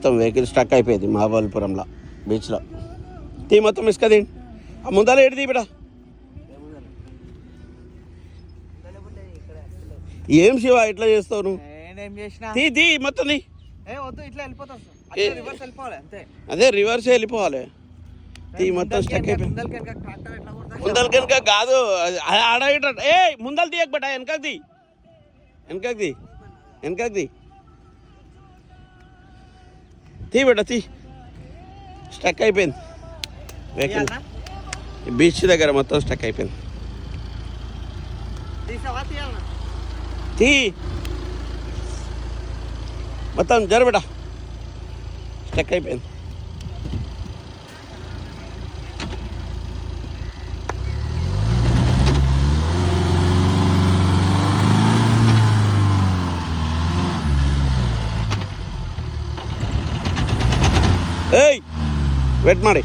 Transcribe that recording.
మొత్తం vehicle stuck అయిపోయింది మహాబలిపురంలో బీచ్లో. తీ మొత్తం ఇసుక తీ. ఆ ముందర ఏడు తీ బిడ్డ. ఏం శివ ఇట్లా చేస్తావు నువ్వు? తీ తీ మొత్తం తీ. అదే రివర్స్ వెళ్ళిపోవాలి. తీ మొత్తం స్టక్ అయిపోయింది. ముందల కనుక కాదు ఆడ ఏ ముందలు తీయక బట్ట వెనకకి తీ. వెనకకి తీ. వెనకకి తీ. తీ బిడ్డ తీ. స్టక్ అయిపోయింది వెహికల్ బీచ్ దగ్గర మొత్తం స్టక్ అయిపోయింది. తీ మొత్తం జర బిడ్డ స్టక్ అయిపోయింది. ಏಯ್ ವೇಟ್ ಮಾಡಿ.